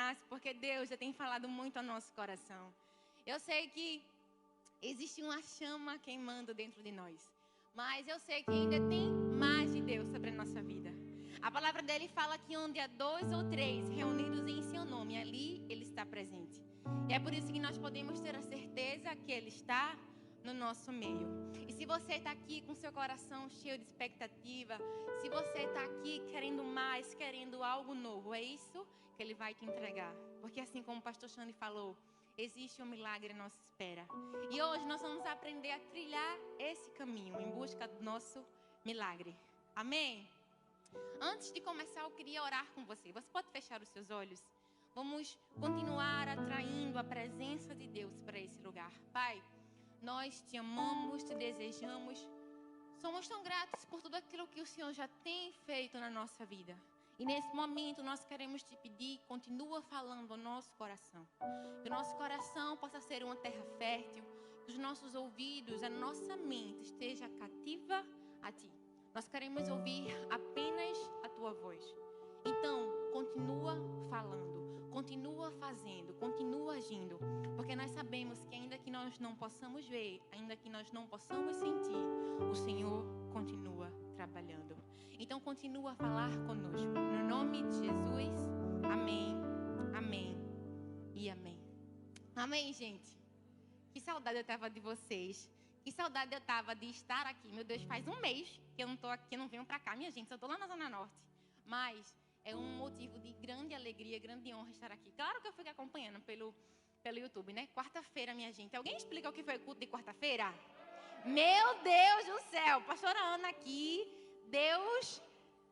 terminasse, porque Deus já tem falado muito ao nosso coração. Eu sei que existe uma chama queimando dentro de nós, mas eu sei que ainda tem mais de Deus sobre a nossa vida. A palavra dele fala que onde há 2 ou 3 reunidos em seu nome, ali ele está presente. E é por isso que nós podemos ter a certeza que ele está no nosso meio. E se você está aqui com seu coração cheio de expectativa, se você está aqui querendo mais, querendo algo novo, é isso que ele vai te entregar. Porque assim como o pastor Xande falou, existe um milagre à nossa espera. E hoje nós vamos aprender a trilhar esse caminho em busca do nosso milagre. Amém? Antes de começar, eu queria orar com você. Você pode fechar os seus olhos? Vamos continuar atraindo a presença de Deus para esse lugar. Pai, nós te amamos, te desejamos. Somos tão gratos por tudo aquilo que o Senhor já tem feito na nossa vida. E nesse momento nós queremos te pedir, continua falando ao nosso coração. Que o nosso coração possa ser uma terra fértil, que os nossos ouvidos, a nossa mente esteja cativa a ti. Nós queremos ouvir apenas a tua voz. Então, continua falando, continua fazendo, continua agindo. Porque nós sabemos que ainda que nós não possamos ver, ainda que nós não possamos sentir, o Senhor continua trabalhando. Então, continua a falar conosco. No nome de Jesus, amém, amém e amém. Amém, gente. Que saudade eu estava de vocês. Que saudade eu estava de estar aqui. Meu Deus, faz um mês que eu não estou aqui, eu não venho para cá, minha gente. Eu estou lá na Zona Norte. Mas é um motivo de grande alegria, grande honra estar aqui. Claro que eu fico acompanhando pelo YouTube, né? Quarta-feira, minha gente. Alguém explica o que foi o culto de quarta-feira? Meu Deus do céu. Pastora Ana aqui. Deus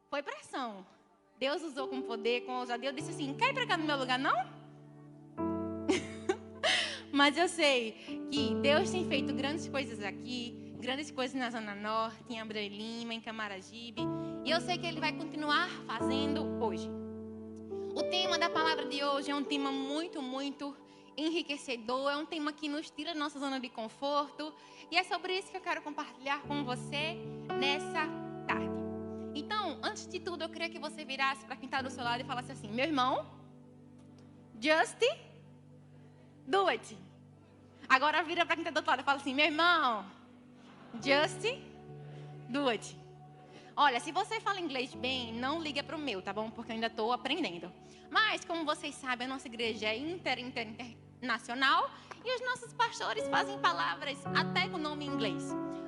foi pressão. Deus usou com poder, com ousadia. Eu disse assim, quer ir para cá no meu lugar, não? Mas eu sei que Deus tem feito grandes coisas aqui, grandes coisas na Zona Norte, em Abreu Lima, em Camaragibe. E eu sei que Ele vai continuar fazendo hoje. O tema da palavra de hoje é um tema muito, muito enriquecedor. É um tema que nos tira da nossa zona de conforto. E é sobre isso que eu quero compartilhar com você nessa tarde. Então, antes de tudo, eu queria que você virasse para quem está do seu lado e falasse assim, meu irmão, just do it. Agora vira para quem está do outro lado e fala assim, meu irmão, just do it. Olha, se você fala inglês bem, não liga para o meu, tá bom? Porque eu ainda estou aprendendo. Mas, como vocês sabem, a nossa igreja é internacional e os nossos pastores fazem palavras até com nome em inglês.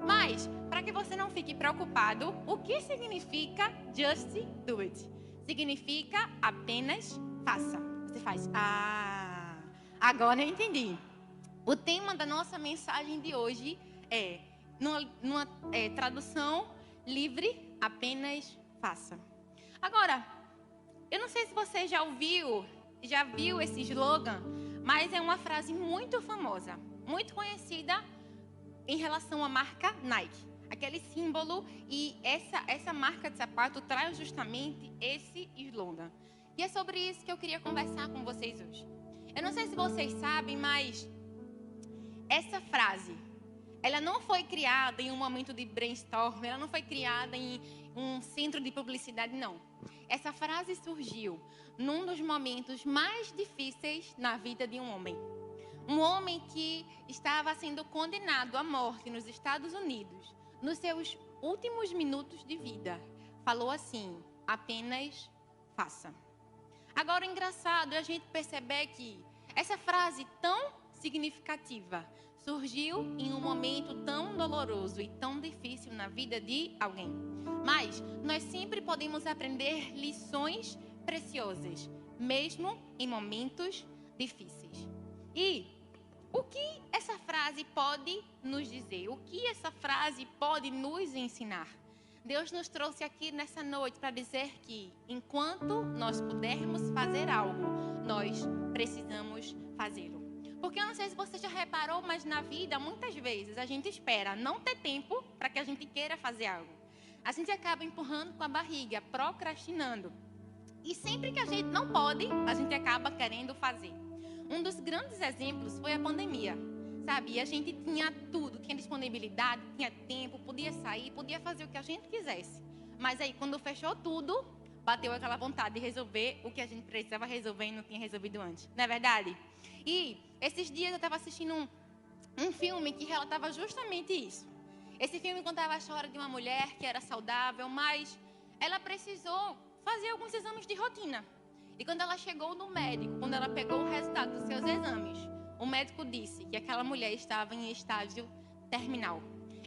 Mas, para que você não fique preocupado, o que significa just do it? Significa apenas faça. Você faz, agora eu entendi. O tema da nossa mensagem de hoje é, numa tradução livre, apenas faça. Agora, eu não sei se você já viu esse slogan, mas é uma frase muito famosa, muito conhecida em relação à marca Nike. Aquele símbolo e essa marca de sapato traz justamente esse slogan. E é sobre isso que eu queria conversar com vocês hoje. Eu não sei se vocês sabem, mas essa frase, ela não foi criada em um momento de brainstorm, ela não foi criada em um centro de publicidade, não. Essa frase surgiu num dos momentos mais difíceis na vida de um homem. Um homem que estava sendo condenado à morte nos Estados Unidos, nos seus últimos minutos de vida. Falou assim, apenas faça. Agora, o engraçado é a gente perceber que essa frase tão significativa surgiu em um momento tão doloroso e tão difícil na vida de alguém. Mas nós sempre podemos aprender lições preciosas, mesmo em momentos difíceis. E o que essa frase pode nos dizer? O que essa frase pode nos ensinar? Deus nos trouxe aqui nessa noite para dizer que enquanto nós pudermos fazer algo, nós precisamos fazê-lo. Porque eu não sei se você já reparou, mas na vida, muitas vezes, a gente espera não ter tempo para que a gente queira fazer algo. A gente acaba empurrando com a barriga, procrastinando. E sempre que a gente não pode, a gente acaba querendo fazer. Um dos grandes exemplos foi a pandemia. Sabe, a gente tinha tudo, tinha disponibilidade, tinha tempo, podia sair, podia fazer o que a gente quisesse. Mas aí, quando fechou tudo, bateu aquela vontade de resolver o que a gente precisava resolver e não tinha resolvido antes. Não é verdade? E esses dias eu estava assistindo um filme que relatava justamente isso. Esse filme contava a história de uma mulher que era saudável, mas ela precisou fazer alguns exames de rotina. E quando ela chegou no médico, quando ela pegou o resultado dos seus exames, o médico disse que aquela mulher estava em estágio terminal.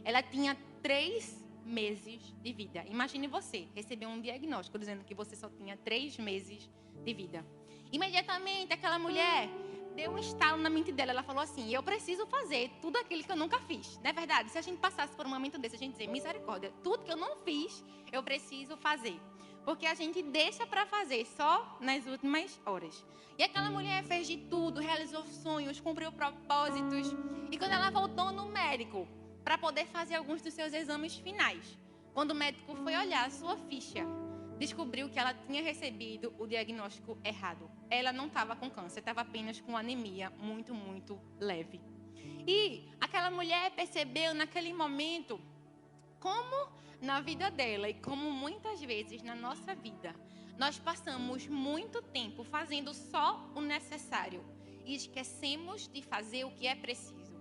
Ela tinha 3 meses de vida. Imagine você receber um diagnóstico dizendo que você só tinha 3 meses de vida. Imediatamente aquela mulher deu um estalo na mente dela. Ela falou assim: eu preciso fazer tudo aquilo que eu nunca fiz. Não é verdade? Se a gente passasse por um momento desse, a gente dizer: misericórdia, tudo que eu não fiz, eu preciso fazer. Porque a gente deixa para fazer só nas últimas horas. E aquela mulher fez de tudo, realizou sonhos, cumpriu propósitos. E quando ela voltou no médico para poder fazer alguns dos seus exames finais, quando o médico foi olhar a sua ficha, descobriu que ela tinha recebido o diagnóstico errado. Ela não estava com câncer, estava apenas com anemia muito, muito leve. E aquela mulher percebeu naquele momento como na vida dela e como muitas vezes na nossa vida, nós passamos muito tempo fazendo só o necessário e esquecemos de fazer o que é preciso.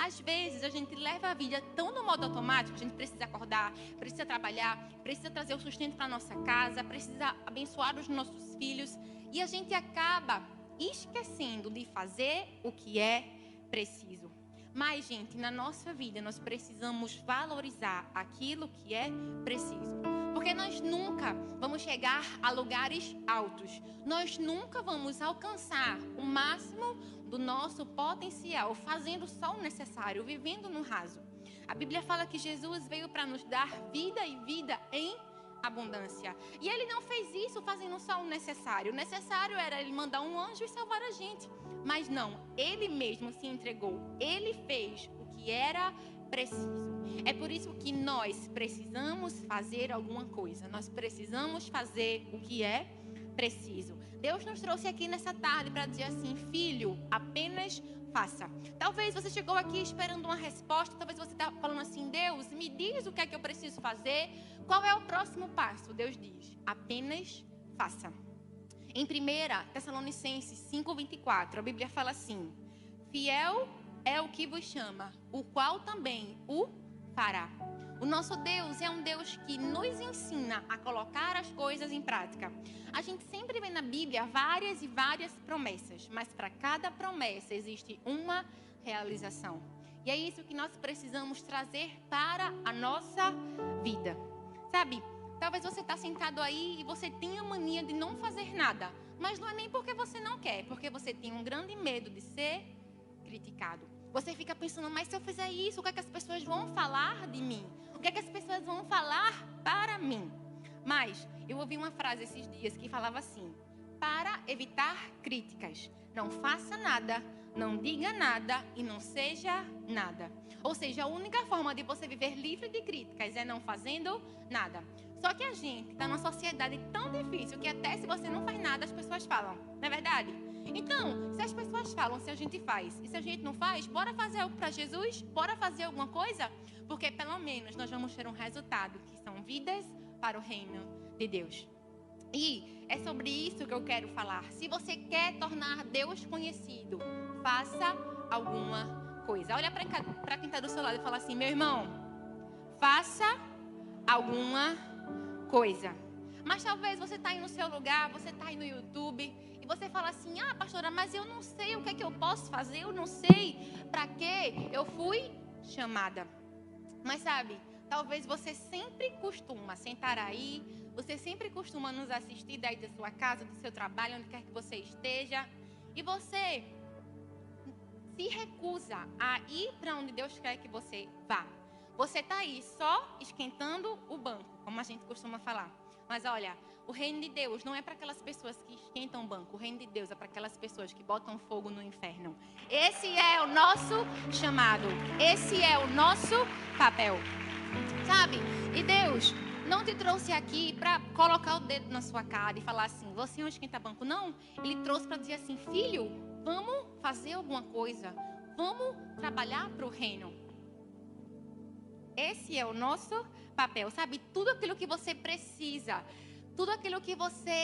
Às vezes a gente leva a vida tão no modo automático, a gente precisa acordar, precisa trabalhar, precisa trazer o sustento para a nossa casa, precisa abençoar os nossos filhos e a gente acaba esquecendo de fazer o que é preciso. Mas, gente, na nossa vida nós precisamos valorizar aquilo que é preciso. Porque nós nunca vamos chegar a lugares altos. Nós nunca vamos alcançar o máximo do nosso potencial fazendo só o necessário, vivendo no raso. A Bíblia fala que Jesus veio para nos dar vida e vida em abundância. E ele não fez isso fazendo só o necessário. O necessário era ele mandar um anjo e salvar a gente. Mas não, ele mesmo se entregou. Ele fez o que era preciso. É por isso que nós precisamos fazer alguma coisa. Nós precisamos fazer o que é preciso. Deus nos trouxe aqui nessa tarde para dizer assim: filho, apenas faça. Talvez você chegou aqui esperando uma resposta. Talvez você está falando assim: Deus, me diz o que é que eu preciso fazer. Qual é o próximo passo? Deus diz: apenas faça. Em 1 Tessalonicenses 5:24, a Bíblia fala assim: fiel é o que vos chama, o qual também o fará. O nosso Deus é um Deus que nos ensina a colocar as coisas em prática. A gente sempre vê na Bíblia várias e várias promessas, mas para cada promessa existe uma realização. E é isso que nós precisamos trazer para a nossa vida. Sabe, talvez você está sentado aí e você tenha mania de não fazer nada. Mas não é nem porque você não quer, porque você tem um grande medo de ser criticado. Você fica pensando: mas se eu fizer isso, o que é que as pessoas vão falar de mim? O que é que as pessoas vão falar para mim? Mas eu ouvi uma frase esses dias que falava assim: para evitar críticas, não faça nada, não diga nada e não seja nada. Ou seja, a única forma de você viver livre de críticas é não fazendo nada. Só que a gente está numa sociedade tão difícil que até se você não faz nada, as pessoas falam. Não é verdade? Então, se as pessoas falam, se a gente faz. E se a gente não faz, bora fazer algo para Jesus? Bora fazer alguma coisa? Porque pelo menos nós vamos ter um resultado, que são vidas para o reino de Deus. E é sobre isso que eu quero falar. Se você quer tornar Deus conhecido, faça alguma coisa. Olha para quem está do seu lado e fala assim: meu irmão, faça alguma coisa. Mas talvez você está aí no seu lugar, você está aí no YouTube e você fala assim: ah, pastora, mas eu não sei o que é que eu posso fazer, eu não sei para que eu fui chamada. Mas sabe, talvez você sempre costuma sentar aí, você sempre costuma nos assistir daí da sua casa, do seu trabalho, onde quer que você esteja, e você se recusa a ir para onde Deus quer que você vá. Você está aí só esquentando o banco, como a gente costuma falar. Mas olha, o reino de Deus não é para aquelas pessoas que esquentam o banco. O reino de Deus é para aquelas pessoas que botam fogo no inferno. Esse é o nosso chamado. Esse é o nosso papel. Sabe? E Deus não te trouxe aqui para colocar o dedo na sua cara e falar assim: você é um esquenta-banco. Não. Ele trouxe para dizer assim: filho, vamos fazer alguma coisa. Vamos trabalhar para o reino. Esse é o nosso papel, sabe? Tudo aquilo que você precisa, Tudo aquilo que você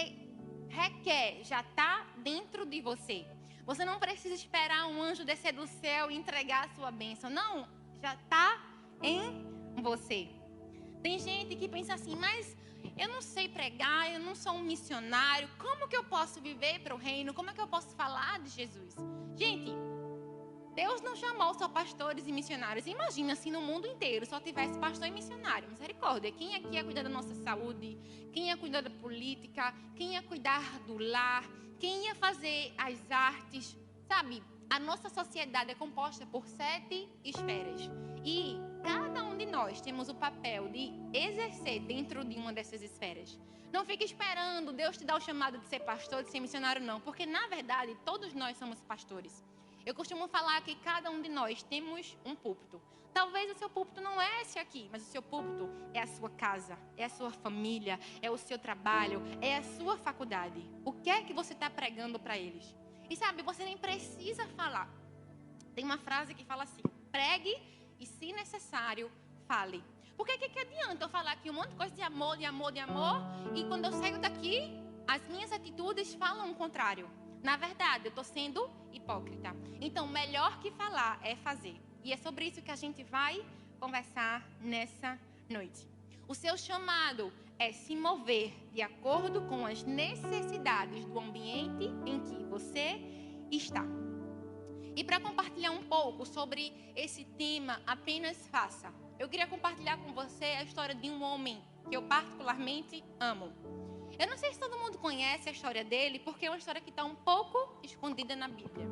requer já está dentro de você. Você não precisa esperar um anjo descer do céu e entregar a sua bênção. Não, já está em você. Tem gente que pensa assim, mas eu não sei pregar, eu não sou um missionário. Como que eu posso viver para o reino? Como é que eu posso falar de Jesus? Gente, Deus não chamou só pastores e missionários. Imagina se no mundo inteiro só tivesse pastor e missionário. Misericórdia. Quem aqui ia cuidar da nossa saúde? Quem ia cuidar da política? Quem ia cuidar do lar? Quem ia fazer as artes? Sabe, a nossa sociedade é composta por 7 esferas. E cada um de nós temos o papel de exercer dentro de uma dessas esferas. Não fique esperando Deus te dar o chamado de ser pastor, de ser missionário, não. Porque, na verdade, todos nós somos pastores. Eu costumo falar que cada um de nós temos um púlpito. Talvez o seu púlpito não é esse aqui, mas o seu púlpito é a sua casa, é a sua família, é o seu trabalho, é a sua faculdade. O que é que você está pregando para eles? E sabe, você nem precisa falar. Tem uma frase que fala assim, pregue e, se necessário, fale. Porque que adianta eu falar aqui um monte de coisa de amor, de amor, de amor, e quando eu saio daqui, as minhas atitudes falam o contrário. Na verdade, eu estou sendo hipócrita. Então, melhor que falar é fazer. E é sobre isso que a gente vai conversar nessa noite. O seu chamado é se mover de acordo com as necessidades do ambiente em que você está. E para compartilhar um pouco sobre esse tema, apenas faça. Eu queria compartilhar com você a história de um homem que eu particularmente amo. Eu não sei se todo mundo conhece a história dele, porque é uma história que está um pouco escondida na Bíblia.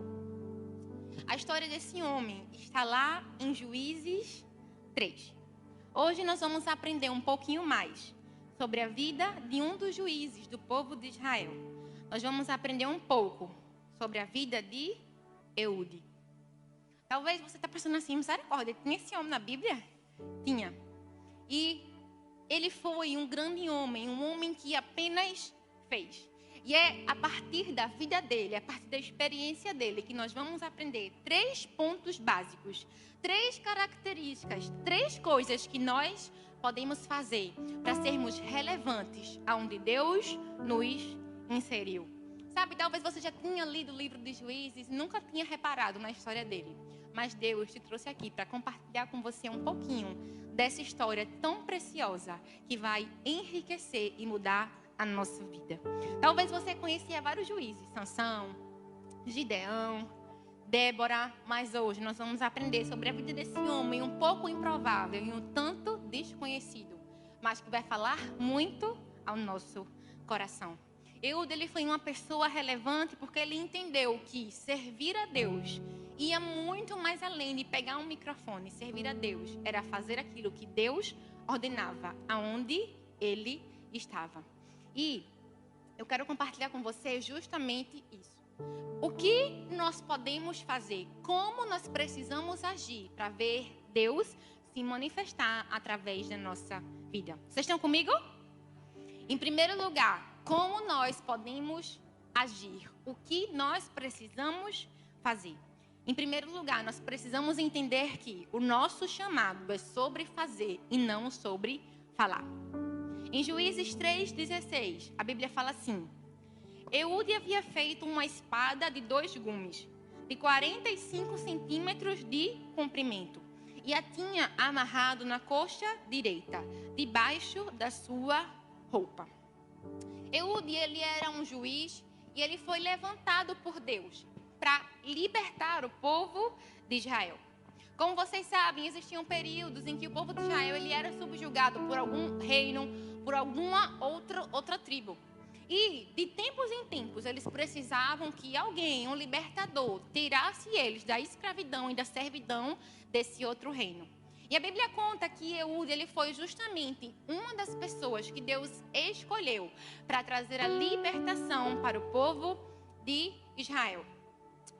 A história desse homem está lá em Juízes 3. Hoje nós vamos aprender um pouquinho mais sobre a vida de um dos juízes do povo de Israel. Nós vamos aprender um pouco sobre a vida de Eude. Talvez você está pensando assim, misericórdia, tinha esse homem na Bíblia? Tinha. E ele foi um grande homem, um homem que apenas fez. E é a partir da vida dele, a partir da experiência dele, que nós vamos aprender 3 pontos básicos, 3 características, 3 coisas que nós podemos fazer para sermos relevantes aonde Deus nos inseriu. Sabe, talvez você já tenha lido o livro de Juízes e nunca tinha reparado na história dele. Mas Deus te trouxe aqui para compartilhar com você um pouquinho dessa história tão preciosa que vai enriquecer e mudar a nossa vida. Talvez você conhecia vários juízes, Sansão, Gideão, Débora, mas hoje nós vamos aprender sobre a vida desse homem um pouco improvável e um tanto desconhecido, mas que vai falar muito ao nosso coração. Eude, ele foi uma pessoa relevante porque ele entendeu que servir a Deus ia muito mais além de pegar um microfone. Servir a Deus era fazer aquilo que Deus ordenava, aonde ele estava. E eu quero compartilhar com você justamente isso. O que nós podemos fazer? Como nós precisamos agir para ver Deus se manifestar através da nossa vida? Vocês estão comigo? Em primeiro lugar, como nós podemos agir? O que nós precisamos fazer? Em primeiro lugar, nós precisamos entender que o nosso chamado é sobre fazer e não sobre falar. Em Juízes 3,16, a Bíblia fala assim: Eude havia feito uma espada de 2 gumes, de 45 centímetros de comprimento, e a tinha amarrado na coxa direita, debaixo da sua roupa. Eude, ele era um juiz e ele foi levantado por Deus para libertar o povo de Israel. Como vocês sabem, existiam períodos em que o povo de Israel ele era subjugado por algum reino, por alguma outra tribo. E de tempos em tempos eles precisavam que alguém, um libertador, tirasse eles da escravidão e da servidão desse outro reino. E a Bíblia conta que Eude, ele foi justamente uma das pessoas que Deus escolheu para trazer a libertação para o povo de Israel.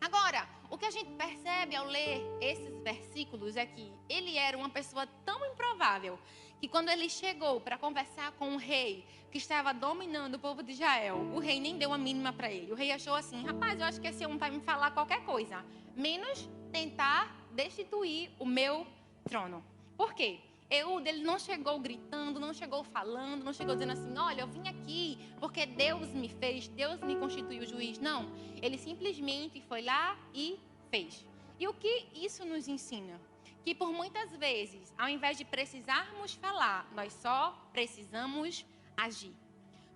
Agora, o que a gente percebe ao ler esses versículos é que ele era uma pessoa tão improvável que quando ele chegou para conversar com o rei que estava dominando o povo de Israel, o rei nem deu a mínima para ele. O rei achou assim: rapaz, eu acho que esse homem vai me falar qualquer coisa, menos tentar destituir o meu trono. Por quê? Eude, ele não chegou gritando, não chegou falando, não chegou dizendo assim, olha, eu vim aqui porque Deus me fez, Deus me constituiu juiz. Não, ele simplesmente foi lá e fez. E o que isso nos ensina? Que por muitas vezes, ao invés de precisarmos falar, nós só precisamos agir.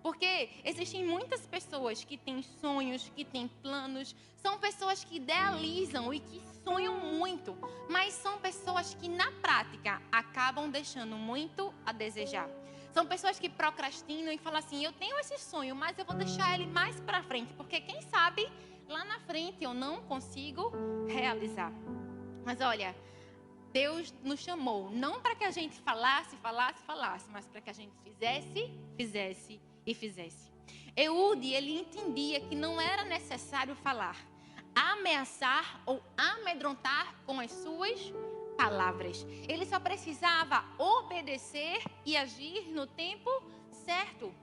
Porque existem muitas pessoas que têm sonhos, que têm planos, são pessoas que idealizam e que sonham muito, mas são pessoas que na prática acabam deixando muito a desejar. São pessoas que procrastinam e falam assim, eu tenho esse sonho, mas eu vou deixar ele mais para frente, porque quem sabe lá na frente eu não consigo realizar. Mas olha, Deus nos chamou não para que a gente falasse, mas para que a gente fizesse e fizesse. Eude, ele entendia que não era necessário falar, ameaçar ou amedrontar com as suas palavras. Ele só precisava obedecer e agir no tempo certo.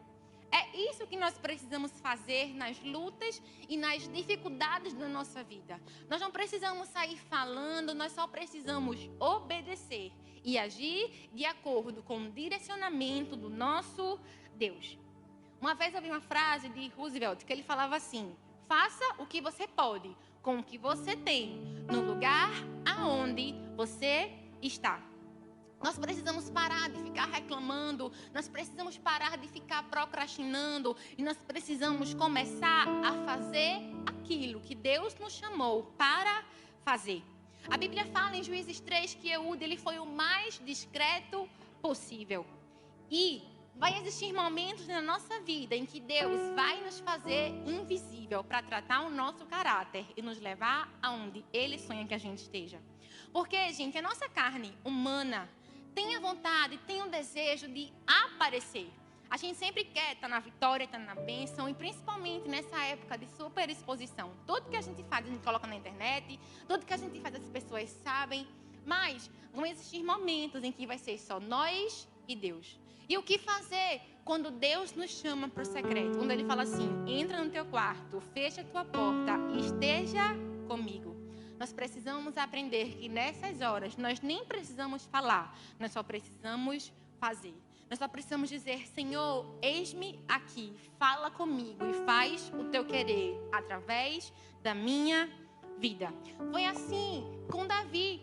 É isso que nós precisamos fazer nas lutas e nas dificuldades da nossa vida. Nós não precisamos sair falando, nós só precisamos obedecer e agir de acordo com o direcionamento do nosso Deus. Uma vez eu vi uma frase de Roosevelt que ele falava assim, faça o que você pode com o que você tem no lugar aonde você está. Nós precisamos parar de ficar reclamando, nós precisamos parar de ficar procrastinando e nós precisamos começar a fazer aquilo que Deus nos chamou para fazer. A Bíblia fala em Juízes 3 que Eude, ele foi o mais discreto possível. E vai existir momentos na nossa vida em que Deus vai nos fazer invisível para tratar o nosso caráter e nos levar aonde Ele sonha que a gente esteja. Porque, gente, a nossa carne humana tem a vontade, tem o desejo de aparecer. A gente sempre quer estar na vitória, estar na bênção, e principalmente nessa época de super exposição. Tudo que a gente faz, a gente coloca na internet, tudo que a gente faz, as pessoas sabem. Mas vão existir momentos em que vai ser só nós e Deus. E o que fazer quando Deus nos chama para o secreto? Quando Ele fala assim, entra no teu quarto, fecha a tua porta e esteja comigo. Nós precisamos aprender que nessas horas nós nem precisamos falar, nós só precisamos fazer. Nós só precisamos dizer, Senhor, eis-me aqui, fala comigo e faz o teu querer através da minha vida. Foi assim com Davi.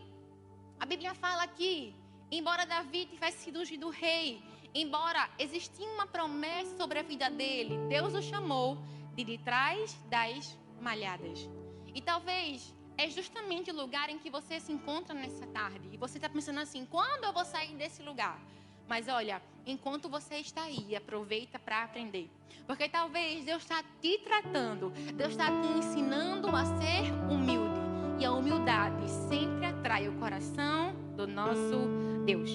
A Bíblia fala que, embora Davi tivesse sido ungido rei, embora existia uma promessa sobre a vida dele, Deus o chamou de trás das malhadas. E talvez é justamente o lugar em que você se encontra nessa tarde. E você está pensando assim, quando eu vou sair desse lugar? Mas olha, enquanto você está aí, aproveita para aprender. Porque talvez Deus está te tratando, Deus está te ensinando a ser humilde. E a humildade sempre atrai o coração do nosso Deus.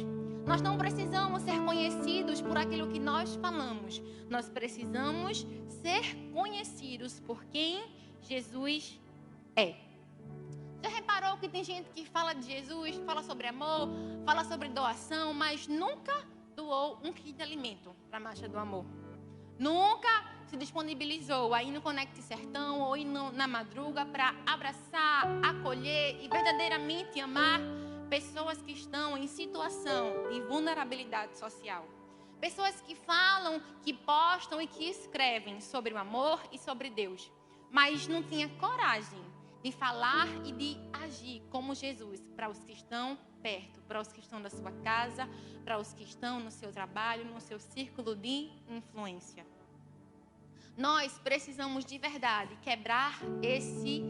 Nós não precisamos ser conhecidos por aquilo que nós falamos. Nós precisamos ser conhecidos por quem Jesus é. Já reparou que tem gente que fala de Jesus, fala sobre amor, fala sobre doação, mas nunca doou um quilo de alimento para a Marcha do Amor? Nunca se disponibilizou aí no Conecte Sertão ou na madruga para abraçar, acolher e verdadeiramente amar pessoas que estão em situação de vulnerabilidade social. Pessoas que falam, que postam e que escrevem sobre o amor e sobre Deus, mas não tinha coragem de falar e de agir como Jesus para os que estão perto, para os que estão da sua casa, para os que estão no seu trabalho, no seu círculo de influência. Nós precisamos de verdade quebrar esse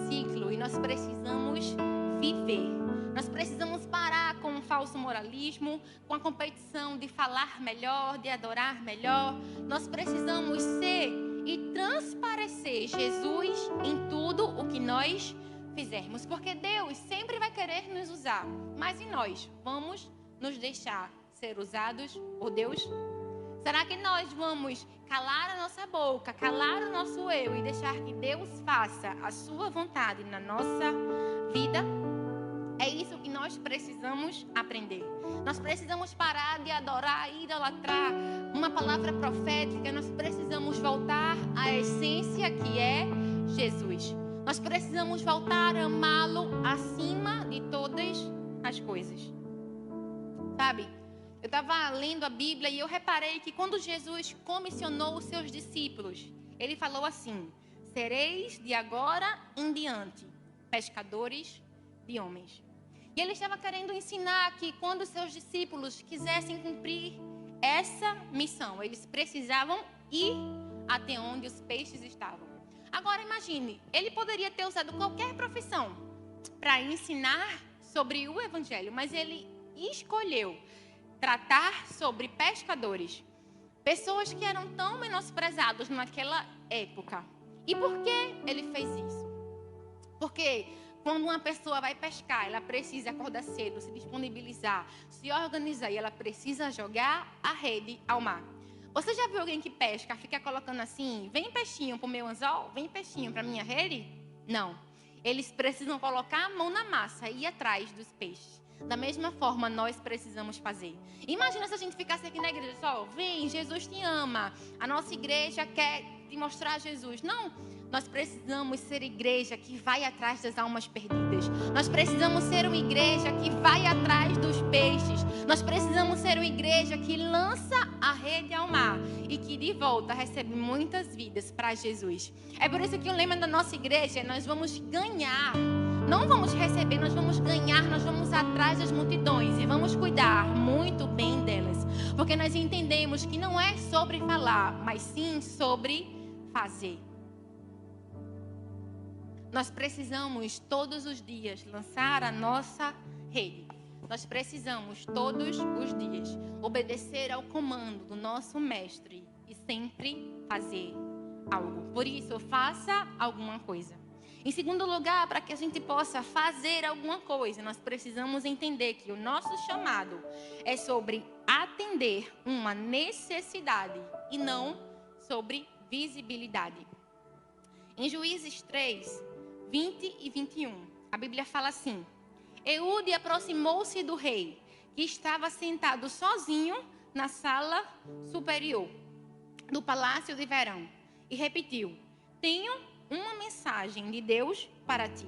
ciclo e nós precisamos viver. Nós precisamos parar com o falso moralismo, com a competição de falar melhor, de adorar melhor. Nós precisamos ser e transparecer Jesus em tudo o que nós fizermos. Porque Deus sempre vai querer nos usar. Mas e nós? Vamos nos deixar ser usados por Deus? Será que nós vamos calar a nossa boca, calar o nosso eu e deixar que Deus faça a sua vontade na nossa vida? É isso que nós precisamos aprender. Nós precisamos parar de adorar e idolatrar uma palavra profética. Nós precisamos voltar à essência que é Jesus. Nós precisamos voltar a amá-lo acima de todas as coisas. Sabe? Eu estava lendo a Bíblia e eu reparei que quando Jesus comissionou os seus discípulos, ele falou assim: sereis de agora em diante pescadores de homens. E ele estava querendo ensinar que quando os seus discípulos quisessem cumprir essa missão, eles precisavam ir até onde os peixes estavam. Agora imagine, ele poderia ter usado qualquer profissão para ensinar sobre o Evangelho, mas ele escolheu tratar sobre pescadores, pessoas que eram tão menosprezados naquela época. E por que ele fez isso? Porque quando uma pessoa vai pescar, ela precisa acordar cedo, se disponibilizar, se organizar e ela precisa jogar a rede ao mar. Você já viu alguém que pesca, fica colocando assim, vem peixinho para o meu anzol, vem peixinho para a minha rede? Não. Eles precisam colocar a mão na massa e ir atrás dos peixes. Da mesma forma, nós precisamos fazer. Imagina se a gente ficasse aqui na igreja só, vem, Jesus te ama, a nossa igreja quer te mostrar Jesus. Não, nós precisamos ser igreja que vai atrás das almas perdidas. Nós precisamos ser uma igreja que vai atrás dos peixes. Nós precisamos ser uma igreja que lança a rede ao mar e que de volta recebe muitas vidas para Jesus. É por isso que o lema da nossa igreja é: nós vamos ganhar. Não vamos receber, nós vamos ganhar, nós vamos atrás das multidões e vamos cuidar muito bem delas. Porque nós entendemos que não é sobre falar, mas sim sobre fazer. Nós precisamos todos os dias lançar a nossa rede. Nós precisamos todos os dias obedecer ao comando do nosso mestre e sempre fazer algo. Por isso, faça alguma coisa. Em segundo lugar, para que a gente possa fazer alguma coisa, nós precisamos entender que o nosso chamado é sobre atender uma necessidade e não sobre visibilidade. Em Juízes 3, 20 e 21, a Bíblia fala assim: Eude aproximou-se do rei, que estava sentado sozinho na sala superior do palácio de verão, e repetiu: tenho uma mensagem de Deus para ti.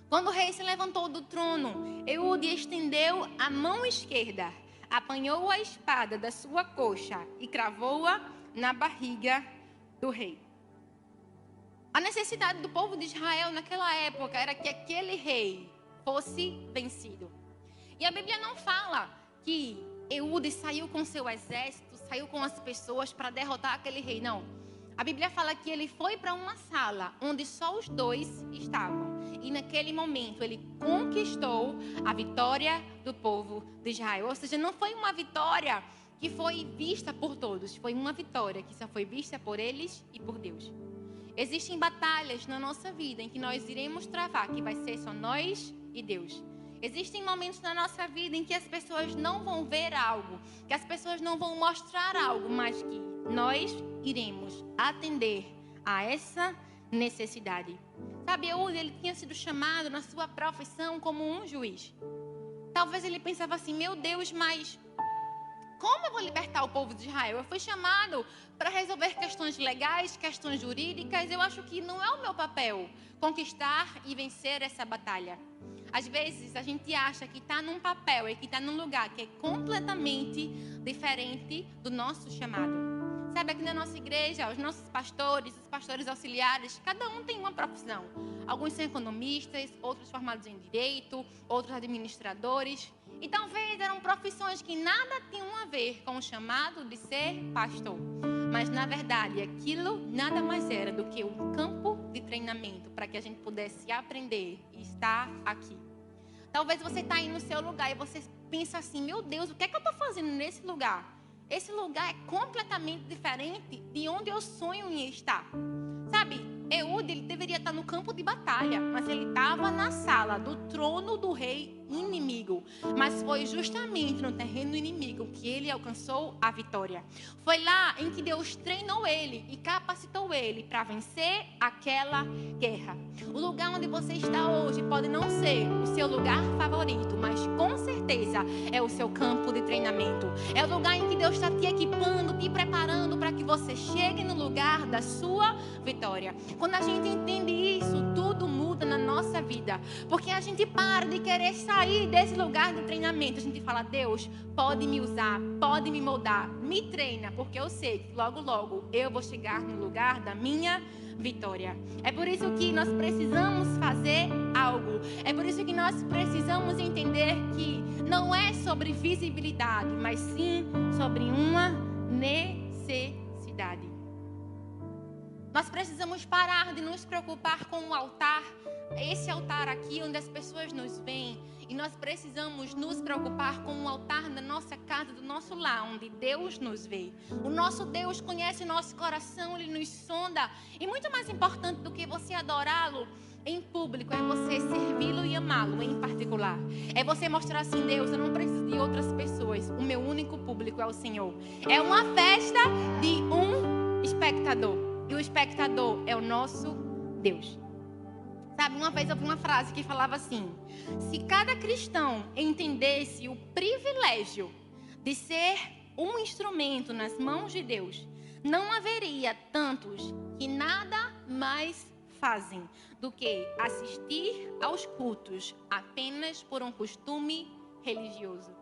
Quando o rei se levantou do trono, Eude estendeu a mão esquerda, apanhou a espada da sua coxa e cravou-a na barriga do rei. A necessidade do povo de Israel naquela época era que aquele rei fosse vencido. E a Bíblia não fala que Eude saiu com seu exército, saiu com as pessoas para derrotar aquele rei, não. A Bíblia fala que ele foi para uma sala onde só os dois estavam. E naquele momento ele conquistou a vitória do povo de Israel. Ou seja, não foi uma vitória que foi vista por todos. Foi uma vitória que só foi vista por eles e por Deus. Existem batalhas na nossa vida em que nós iremos travar, que vai ser só nós e Deus. Existem momentos na nossa vida em que as pessoas não vão ver algo, que as pessoas não vão mostrar algo, mas que nós iremos atender a essa necessidade. Sabe, Eude, ele tinha sido chamado na sua profissão como um juiz. Talvez ele pensava assim: meu Deus, mas como eu vou libertar o povo de Israel? Eu fui chamado para resolver questões legais, questões jurídicas. Eu acho que não é o meu papel conquistar e vencer essa batalha. Às vezes a gente acha que está num papel e que está num lugar que é completamente diferente do nosso chamado. Sabe, aqui na nossa igreja, os nossos pastores, os pastores auxiliares, cada um tem uma profissão. Alguns são economistas, outros formados em direito, outros administradores. E talvez eram profissões que nada tinham a ver com o chamado de ser pastor. Mas, na verdade, aquilo nada mais era do que um campo de treinamento para que a gente pudesse aprender e estar aqui. Talvez você está aí no seu lugar e você pensa assim: meu Deus, o que é que eu estou fazendo nesse lugar? Esse lugar é completamente diferente de onde eu sonho em estar. Sabe, Eude, ele deveria estar no campo de batalha, mas ele estava na sala do trono do rei inimigo. Mas foi justamente no terreno inimigo que ele alcançou a vitória. Foi lá em que Deus treinou ele e capacitou ele para vencer aquela guerra. O lugar onde você está hoje pode não ser o seu lugar favorito, mas com certeza é o seu campo de treinamento. É o lugar em que Deus está te equipando, te preparando para que você chegue no lugar da sua vitória. Quando a gente entende isso, tudo muda na nossa vida. Porque a gente para de querer sair desse lugar do treinamento. A gente fala, Deus, pode me usar, pode me moldar, me treina, porque eu sei que logo, logo eu vou chegar no lugar da minha vitória. É por isso que nós precisamos fazer algo. É por isso que nós precisamos entender que não é sobre visibilidade, mas sim sobre uma necessidade. Nós precisamos parar de nos preocupar com o altar, esse altar aqui onde as pessoas nos veem, e nós precisamos nos preocupar com o altar da nossa casa, do nosso lar, onde Deus nos vê. O nosso Deus conhece o nosso coração, Ele nos sonda, e muito mais importante do que você adorá-lo em público, é você servi-lo e amá-lo em particular. É você mostrar assim, Deus, eu não preciso de outras pessoas, o meu único público é o Senhor. É uma festa de um espectador. E o espectador é o nosso Deus. Sabe, uma vez eu vi uma frase que falava assim: se cada cristão entendesse o privilégio de ser um instrumento nas mãos de Deus, não haveria tantos que nada mais fazem do que assistir aos cultos apenas por um costume religioso.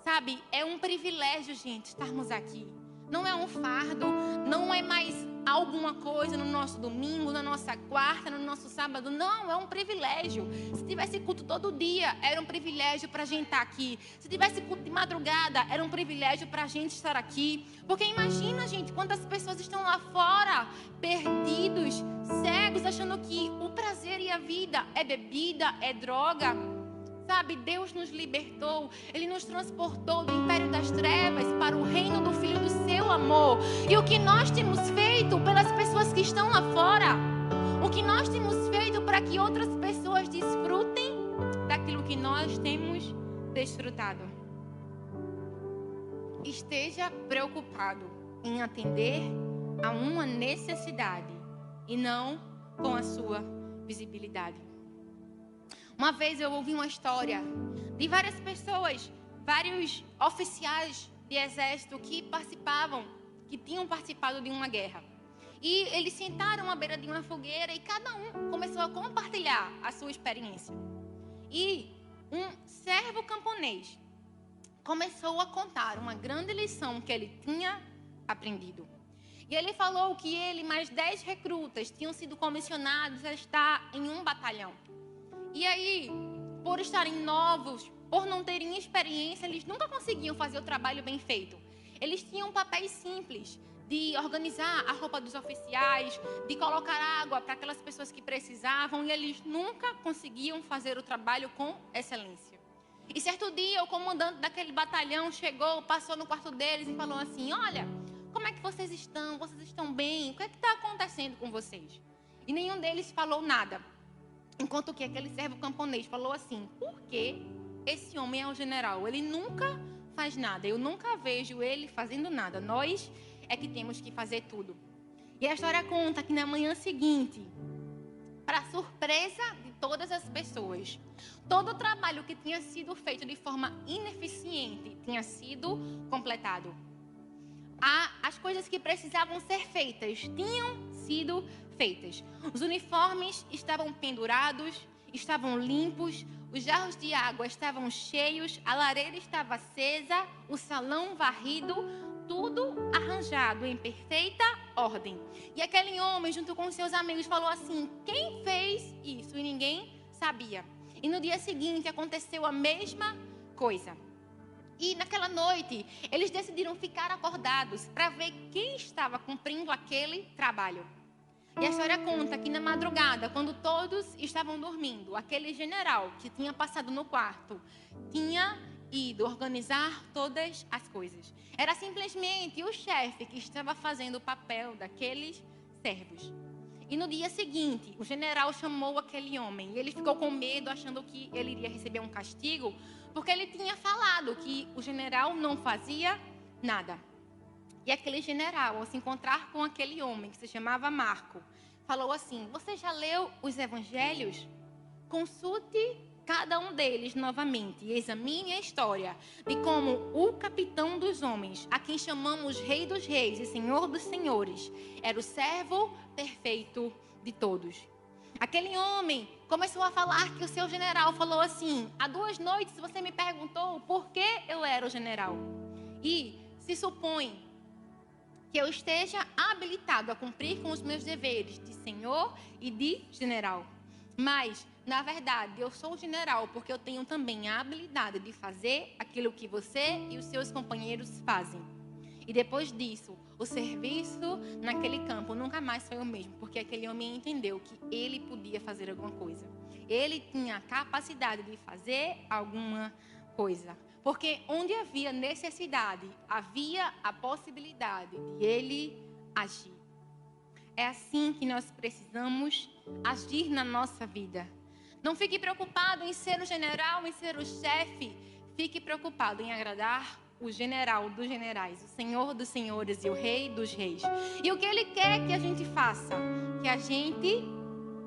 Sabe, é um privilégio, gente, estarmos aqui. Não é um fardo, não é mais alguma coisa no nosso domingo, na nossa quarta, no nosso sábado. Não, é um privilégio. Se tivesse culto todo dia, era um privilégio para a gente estar aqui. Se tivesse culto de madrugada, era um privilégio para a gente estar aqui. Porque imagina, gente, quantas pessoas estão lá fora, perdidos, cegos, achando que o prazer e a vida é bebida, é droga. Sabe, Deus nos libertou, Ele nos transportou do império das trevas para o reino do Filho do seu amor. E o que nós temos feito pelas pessoas que estão lá fora, o que nós temos feito para que outras pessoas desfrutem daquilo que nós temos desfrutado. Esteja preocupado em atender a uma necessidade e não com a sua visibilidade. Uma vez eu ouvi uma história de várias pessoas, vários oficiais de exército que tinham participado de uma guerra. E eles sentaram à beira de uma fogueira e cada um começou a compartilhar a sua experiência. E um servo camponês começou a contar uma grande lição que ele tinha aprendido. E ele falou que ele e mais 10 recrutas tinham sido comissionados a estar em um batalhão. E aí, por estarem novos, por não terem experiência, eles nunca conseguiam fazer o trabalho bem feito. Eles tinham papéis simples de organizar a roupa dos oficiais, de colocar água para aquelas pessoas que precisavam, e eles nunca conseguiam fazer o trabalho com excelência. E certo dia, o comandante daquele batalhão chegou, passou no quarto deles e falou assim: olha, como é que vocês estão? Vocês estão bem? O que é que está acontecendo com vocês? E nenhum deles falou nada. Enquanto que aquele servo camponês falou assim: por que esse homem é o general? Ele nunca faz nada. Eu nunca vejo ele fazendo nada. Nós é que temos que fazer tudo. E a história conta que na manhã seguinte, para surpresa de todas as pessoas, todo o trabalho que tinha sido feito de forma ineficiente tinha sido completado. As coisas que precisavam ser feitas tinham sido feitas. Os uniformes estavam pendurados, estavam limpos, os jarros de água estavam cheios, a lareira estava acesa, o salão varrido, tudo arranjado em perfeita ordem. E aquele homem, junto com seus amigos, falou assim: quem fez isso? E ninguém sabia. E no dia seguinte aconteceu a mesma coisa. E naquela noite, eles decidiram ficar acordados para ver quem estava cumprindo aquele trabalho. E a história conta que na madrugada, quando todos estavam dormindo, aquele general que tinha passado no quarto tinha ido organizar todas as coisas. Era simplesmente o chefe que estava fazendo o papel daqueles servos. E no dia seguinte, o general chamou aquele homem e ele ficou com medo, achando que ele iria receber um castigo, porque ele tinha falado que o general não fazia nada. E aquele general, ao se encontrar com aquele homem que se chamava Marco, falou assim: você já leu os evangelhos? Consulte cada um deles novamente e examine a história de como o capitão dos homens, a quem chamamos Rei dos Reis e Senhor dos Senhores, era o servo perfeito de todos. Aquele homem começou a falar que o seu general falou assim: há 2 noites você me perguntou por que eu era o general. E se supõe que eu esteja habilitado a cumprir com os meus deveres de senhor e de general. Mas, na verdade, eu sou general porque eu tenho também a habilidade de fazer aquilo que você e os seus companheiros fazem. E depois disso, o serviço naquele campo nunca mais foi o mesmo, porque aquele homem entendeu que ele podia fazer alguma coisa. Ele tinha a capacidade de fazer alguma coisa. Porque onde havia necessidade, havia a possibilidade de ele agir. É assim que nós precisamos agir na nossa vida. Não fique preocupado em ser o general, em ser o chefe. Fique preocupado em agradar o general dos generais, o Senhor dos senhores e o Rei dos reis. E o que Ele quer que a gente faça? Que a gente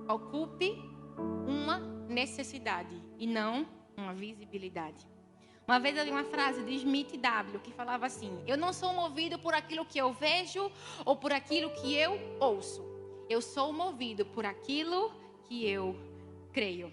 ocupe uma necessidade e não uma visibilidade. Uma vez eu li uma frase de Smith W. que falava assim: eu não sou movido por aquilo que eu vejo ou por aquilo que eu ouço. Eu sou movido por aquilo que eu creio.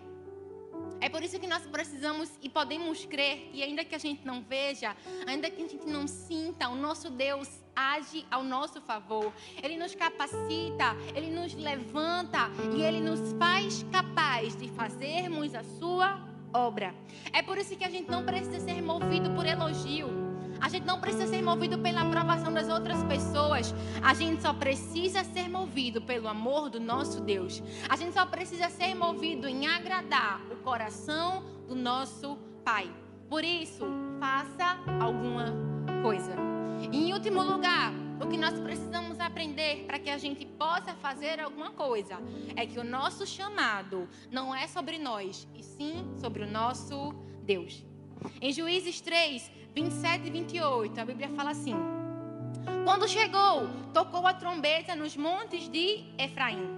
É por isso que nós precisamos e podemos crer que ainda que a gente não veja, ainda que a gente não sinta, o nosso Deus age ao nosso favor. Ele nos capacita, Ele nos levanta e Ele nos faz capaz de fazermos a sua obra. É por isso que a gente não precisa ser movido por elogio. A gente não precisa ser movido pela aprovação das outras pessoas. A gente só precisa ser movido pelo amor do nosso Deus. A gente só precisa ser movido em agradar o coração do nosso Pai. Por isso, faça alguma coisa. E, em último lugar, o que nós precisamos aprender para que a gente possa fazer alguma coisa é que o nosso chamado não é sobre nós, e sim sobre o nosso Deus. Em Juízes 3, 27 e 28, a Bíblia fala assim: quando chegou, tocou a trombeta nos montes de Efraim,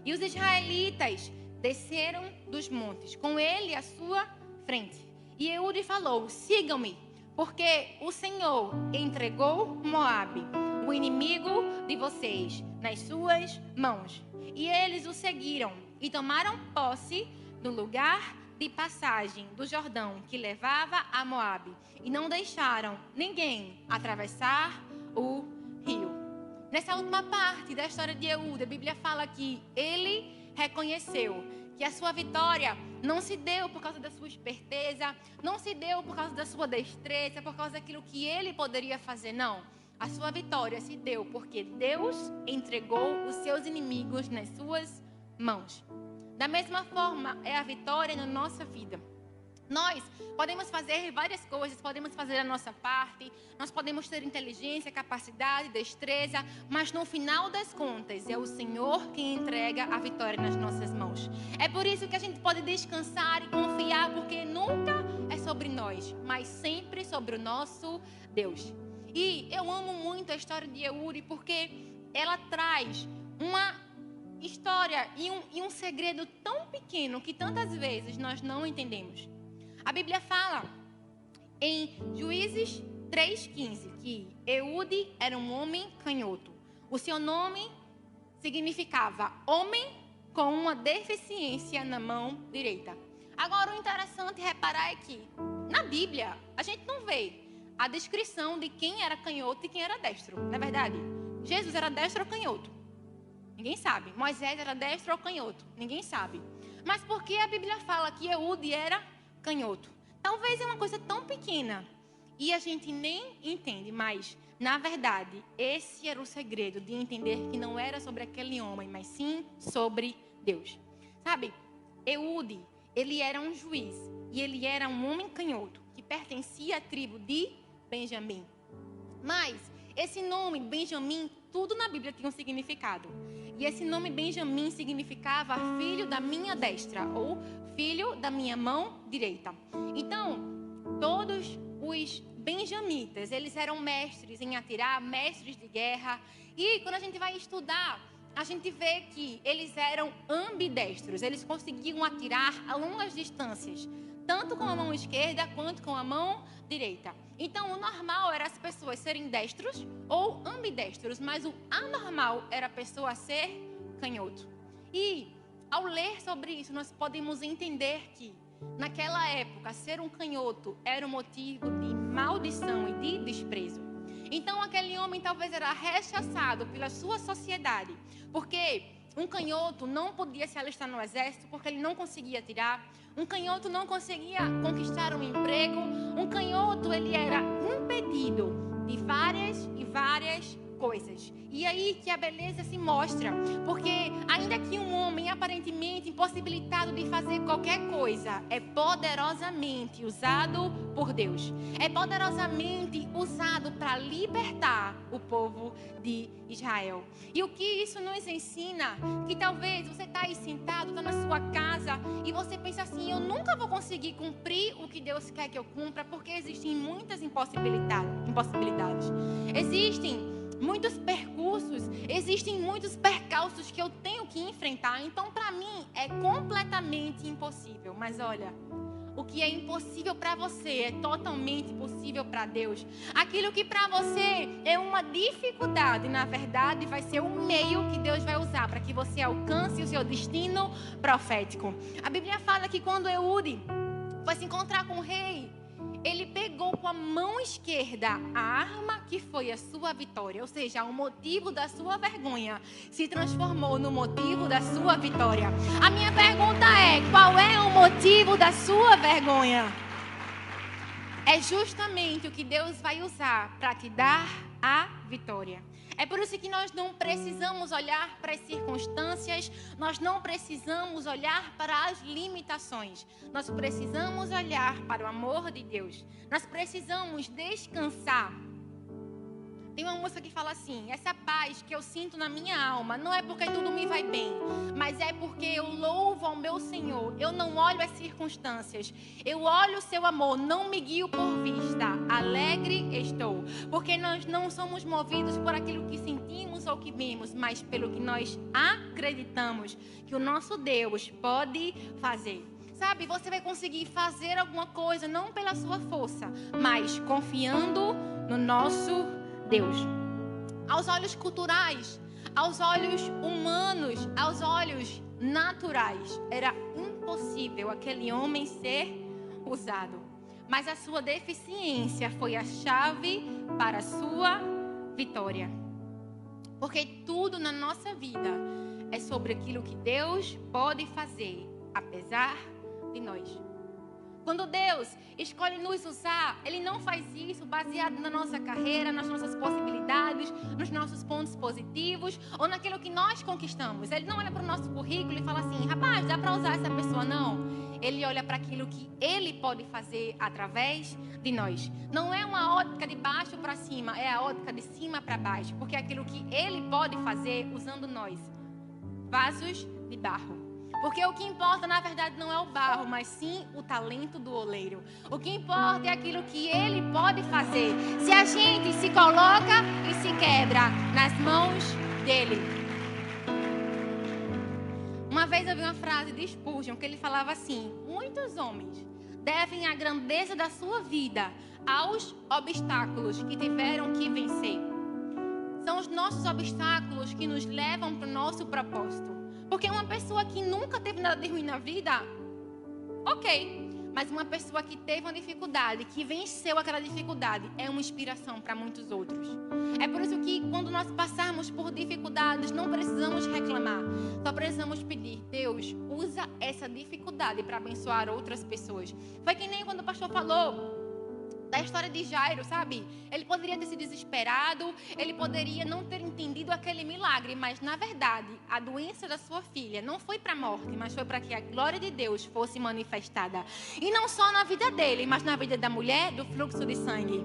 e os israelitas desceram dos montes, com ele à sua frente. E Eude falou: sigam-me, porque o Senhor entregou Moabe, o inimigo de vocês, nas suas mãos. E eles o seguiram e tomaram posse do lugar de passagem do Jordão que levava a Moabe, e não deixaram ninguém atravessar o rio. Nessa última parte da história de Eude, a Bíblia fala que ele reconheceu que a sua vitória não se deu por causa da sua esperteza, não se deu por causa da sua destreza, por causa daquilo que ele poderia fazer, não. A sua vitória se deu porque Deus entregou os seus inimigos nas suas mãos. Da mesma forma, é a vitória na nossa vida. Nós podemos fazer várias coisas, podemos fazer a nossa parte, nós podemos ter inteligência, capacidade, destreza, mas no final das contas é o Senhor quem entrega a vitória nas nossas mãos. É por isso que a gente pode descansar e confiar, porque nunca é sobre nós, mas sempre sobre o nosso Deus. E eu amo muito a história de Eude porque ela traz uma história e um segredo tão pequeno que tantas vezes nós não entendemos. A Bíblia fala em Juízes 3,15 que Eude era um homem canhoto. O seu nome significava homem com uma deficiência na mão direita. Agora, o interessante reparar é que na Bíblia a gente não vê a descrição de quem era canhoto e quem era destro. Na verdade, Jesus era destro ou canhoto? Ninguém sabe. Moisés era destro ou canhoto? Ninguém sabe. Mas por que a Bíblia fala que Eude era canhoto? Talvez é uma coisa tão pequena e a gente nem entende, mas na verdade esse era o segredo de entender que não era sobre aquele homem, mas sim sobre Deus. Sabe, Eude, ele era um juiz e ele era um homem canhoto que pertencia à tribo de Benjamim. Mas esse nome Benjamim, tudo na Bíblia tinha um significado. E esse nome Benjamim significava filho da minha destra ou filho da minha mão direita. Então, todos os benjamitas, eles eram mestres em atirar, mestres de guerra. E quando a gente vai estudar, a gente vê que eles eram ambidestros. Eles conseguiam atirar a longas distâncias, tanto com a mão esquerda quanto com a mão direita. Então, o normal era as pessoas serem destros ou ambidestros, mas o anormal era a pessoa ser canhoto. E ao ler sobre isso, nós podemos entender que, naquela época, ser um canhoto era um motivo de maldição e de desprezo. Então, aquele homem talvez era rechaçado pela sua sociedade, porque um canhoto não podia se alistar no exército, porque ele não conseguia atirar. Um canhoto não conseguia conquistar um emprego. Um canhoto, ele era impedido de várias e várias coisas. E aí que a beleza se mostra, porque ainda que um homem aparentemente impossibilitado de fazer qualquer coisa, é poderosamente usado por Deus. É poderosamente usado para libertar o povo de Israel. E o que isso nos ensina? Que talvez você está aí sentado, está na sua casa e você pensa assim, eu nunca vou conseguir cumprir o que Deus quer que eu cumpra, porque existem muitas impossibilidades. Existem muitos percursos, existem muitos percalços que eu tenho que enfrentar. Então, para mim, é completamente impossível. Mas olha, o que é impossível para você é totalmente possível para Deus. Aquilo que para você é uma dificuldade, na verdade, vai ser o meio que Deus vai usar para que você alcance o seu destino profético. A Bíblia fala que quando Eude foi se encontrar com o rei, ele pegou com a mão esquerda a arma que foi a sua vitória. Ou seja, o motivo da sua vergonha se transformou no motivo da sua vitória. A minha pergunta é, qual é o motivo da sua vergonha? É justamente o que Deus vai usar para te dar a vitória. É por isso que nós não precisamos olhar para as circunstâncias, nós não precisamos olhar para as limitações. Nós precisamos olhar para o amor de Deus. Nós precisamos descansar. Tem uma música que fala assim, essa paz que eu sinto na minha alma, não é porque tudo me vai bem, mas é porque eu louvo ao meu Senhor. Eu não olho as circunstâncias, eu olho o seu amor, não me guio por vista, alegre estou. Porque nós não somos movidos por aquilo que sentimos ou que vimos, mas pelo que nós acreditamos que o nosso Deus pode fazer. Sabe, você vai conseguir fazer alguma coisa, não pela sua força, mas confiando no nosso Deus. Aos olhos culturais, aos olhos humanos, aos olhos naturais, era impossível aquele homem ser usado. Mas a sua deficiência foi a chave para a sua vitória. Porque tudo na nossa vida é sobre aquilo que Deus pode fazer, apesar de nós. Quando Deus escolhe nos usar, Ele não faz isso baseado na nossa carreira, nas nossas possibilidades, nos nossos pontos positivos ou naquilo que nós conquistamos. Ele não olha para o nosso currículo e fala assim, rapaz, dá para usar essa pessoa? Não. Ele olha para aquilo que Ele pode fazer através de nós. Não é uma ótica de baixo para cima, é a ótica de cima para baixo. Porque é aquilo que Ele pode fazer usando nós. Vasos de barro. Porque o que importa, na verdade, não é o barro, mas sim o talento do oleiro. O que importa é aquilo que ele pode fazer. Se a gente se coloca e se quebra nas mãos dele. Uma vez eu vi uma frase de Spurgeon que ele falava assim: muitos homens devem a grandeza da sua vida aos obstáculos que tiveram que vencer. São os nossos obstáculos que nos levam para o nosso propósito. Porque uma pessoa que nunca teve nada de ruim na vida, ok. Mas uma pessoa que teve uma dificuldade, que venceu aquela dificuldade, é uma inspiração para muitos outros. É por isso que quando nós passarmos por dificuldades, não precisamos reclamar. Só precisamos pedir, Deus, usa essa dificuldade para abençoar outras pessoas. Foi que nem quando o pastor falou da história de Jairo, sabe? Ele poderia ter se desesperado, ele poderia não ter entendido aquele milagre, mas na verdade, a doença da sua filha não foi para a morte, mas foi para que a glória de Deus fosse manifestada. E não só na vida dele, mas na vida da mulher do fluxo de sangue.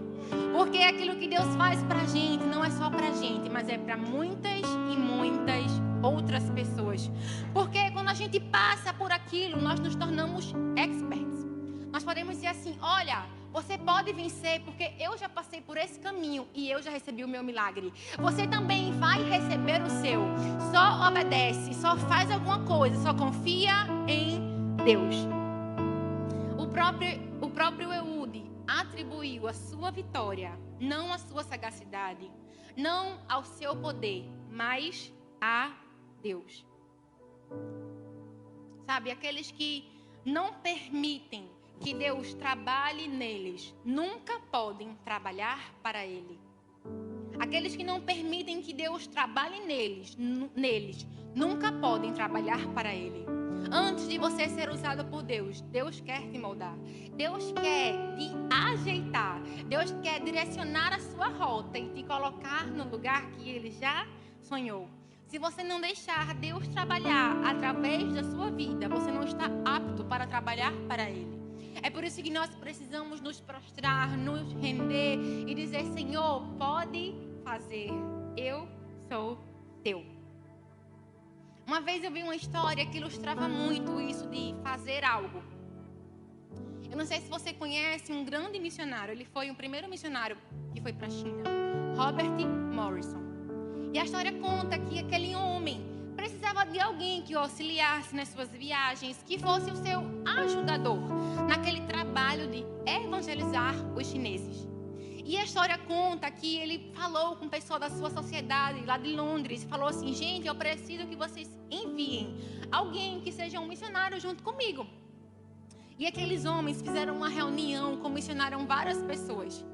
Porque aquilo que Deus faz para a gente não é só para a gente, mas é para muitas e muitas outras pessoas. Porque quando a gente passa por aquilo, nós nos tornamos experts. Nós podemos dizer assim, olha, você pode vencer porque eu já passei por esse caminho e eu já recebi o meu milagre. Você também vai receber o seu. Só obedece, só faz alguma coisa, só confia em Deus. O próprio Eude atribuiu a sua vitória, não à sua sagacidade, não ao seu poder, mas a Deus. Sabe, aqueles que não permitem que Deus trabalhe neles, nunca podem trabalhar para Ele. Aqueles que não permitem que Deus trabalhe neles, nunca podem trabalhar para Ele. Antes de você ser usado por Deus, Deus quer te moldar. Deus quer te ajeitar. Deus quer direcionar a sua rota e te colocar no lugar que Ele já sonhou. Se você não deixar Deus trabalhar através da sua vida, você não está apto para trabalhar para Ele. É por isso que nós precisamos nos prostrar, nos render e dizer: Senhor, pode fazer, eu sou teu. Uma vez eu vi uma história que ilustrava muito isso de fazer algo. Eu não sei se você conhece um grande missionário, ele foi o primeiro missionário que foi para a China, Robert Morrison. E a história conta que aquele homem precisava de alguém que o auxiliasse nas suas viagens, que fosse o seu ajudador naquele trabalho de evangelizar os chineses. E a história conta que ele falou com o pessoal da sua sociedade lá de Londres, falou assim: gente, eu preciso que vocês enviem alguém que seja um missionário junto comigo. E aqueles homens fizeram uma reunião, comissionaram várias pessoas.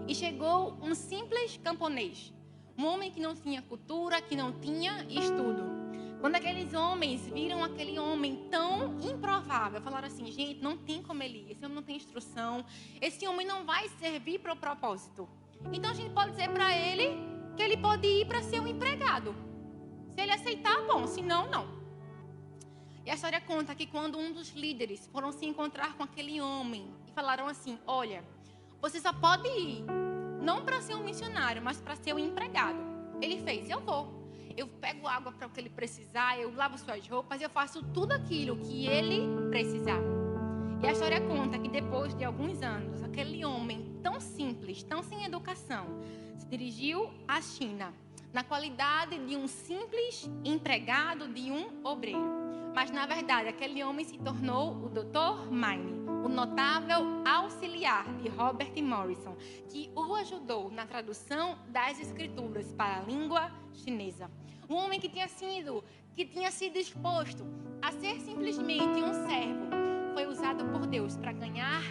E chegou um simples camponês, um homem que não tinha cultura, que não tinha estudo. Quando aqueles homens viram aquele homem tão improvável, falaram assim: gente, não tem como ele ir, esse homem não tem instrução, esse homem não vai servir para o propósito. Então a gente pode dizer para ele que ele pode ir para ser um empregado. Se ele aceitar, bom, se não, não. E a história conta que quando um dos líderes foram se encontrar com aquele homem e falaram assim: olha, você só pode ir, não para ser um missionário, mas para ser um empregado. Ele fez: eu vou. Eu pego água para o que ele precisar, eu lavo suas roupas, eu faço tudo aquilo que ele precisar. E a história conta que depois de alguns anos, aquele homem tão simples, tão sem educação, se dirigiu à China, na qualidade de um simples empregado, de um obreiro. Mas, na verdade, aquele homem se tornou o Dr. Mine, o notável auxiliar de Robert Morrison, que o ajudou na tradução das escrituras para a língua chinesa. Um homem que tinha sido exposto a ser simplesmente um servo, foi usado por Deus para ganhar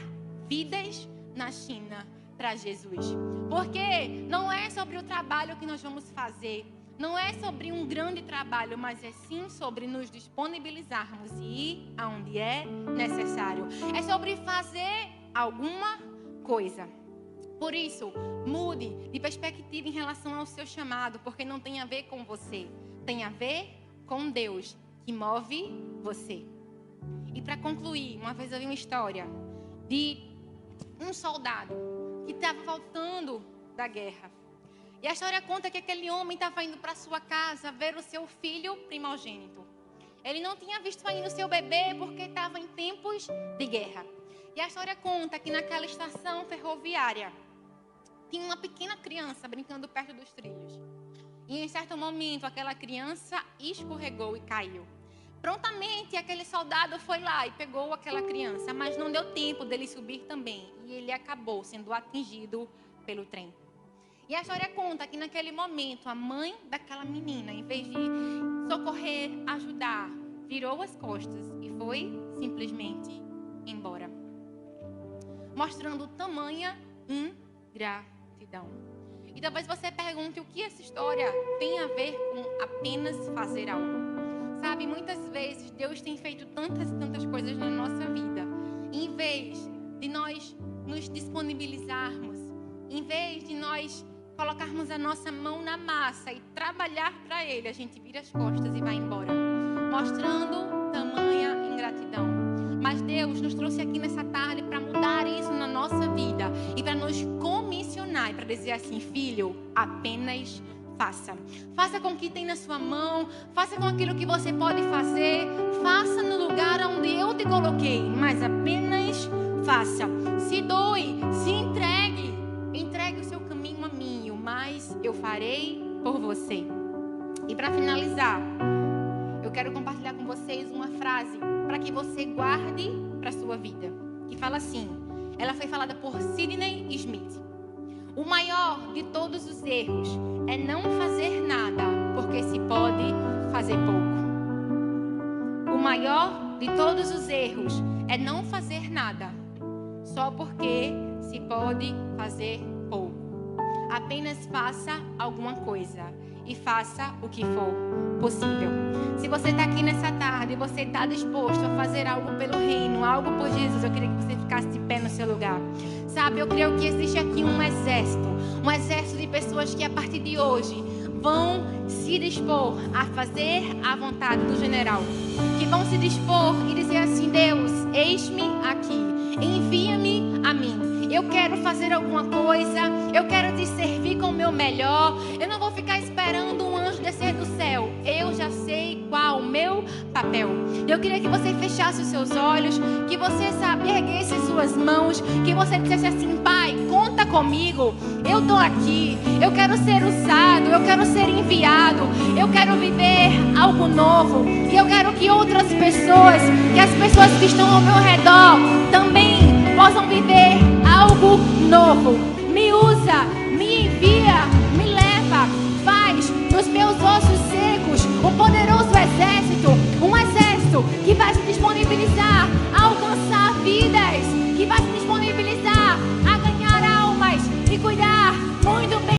vidas na China para Jesus. Porque não é sobre o trabalho que nós vamos fazer, não é sobre um grande trabalho, mas é sim sobre nos disponibilizarmos e ir aonde é necessário. É sobre fazer alguma coisa. Por isso, mude de perspectiva em relação ao seu chamado, porque não tem a ver com você, tem a ver com Deus que move você. E para concluir, uma vez eu vi uma história de um soldado que estava voltando da guerra. E a história conta que aquele homem estava indo para sua casa ver o seu filho primogênito. Ele não tinha visto ainda o seu bebê porque estava em tempos de guerra. E a história conta que naquela estação ferroviária tinha uma pequena criança brincando perto dos trilhos. E em certo momento aquela criança escorregou e caiu. Prontamente aquele soldado foi lá e pegou aquela criança, mas não deu tempo dele subir também. E ele acabou sendo atingido pelo trem. E a história conta que naquele momento a mãe daquela menina, em vez de socorrer, ajudar, virou as costas e foi simplesmente embora. Mostrando tamanha ingratidão. E talvez você pergunte o que essa história tem a ver com apenas fazer algo. Sabe, muitas vezes Deus tem feito tantas e tantas coisas na nossa vida. E em vez de nós nos disponibilizarmos, em vez de nós colocarmos a nossa mão na massa e trabalhar para Ele, a gente vira as costas e vai embora, mostrando tamanha ingratidão. Mas Deus nos trouxe aqui nessa tarde para mudar isso na nossa vida e para nos comissionar e para dizer assim: filho, apenas faça. Faça com o que tem na sua mão, faça com aquilo que você pode fazer, faça no lugar onde eu te coloquei, mas apenas faça. Se doe, se entregue o seu caminho a mim, o mais eu farei por você. E para finalizar, eu quero compartilhar com vocês uma frase para que você guarde para a sua vida, que fala assim, ela foi falada por Sidney Smith: o maior de todos os erros é não fazer nada porque se pode fazer pouco. O maior de todos os erros é não fazer nada, só porque se pode fazer pouco. Apenas faça alguma coisa e faça o que for possível. Se você está aqui nessa tarde e você está disposto a fazer algo pelo reino, algo por Jesus, eu queria que você ficasse de pé no seu lugar. Sabe, eu creio que existe aqui um exército de pessoas que a partir de hoje vão se dispor a fazer a vontade do general. Que vão se dispor e dizer assim: Deus, eis-me aqui, envia-me a mim. Eu quero fazer alguma coisa, eu quero te servir com o meu melhor. Eu não vou ficar esperando um anjo descer do céu. Eu já sei qual o meu papel. Eu queria que você fechasse os seus olhos, que você, sabe, erguesse suas mãos, que você dissesse assim: Pai, conta comigo. Eu estou aqui, eu quero ser usado, eu quero ser enviado, eu quero viver algo novo. E eu quero que outras pessoas, que as pessoas que estão ao meu redor também possam viver algo novo. Me usa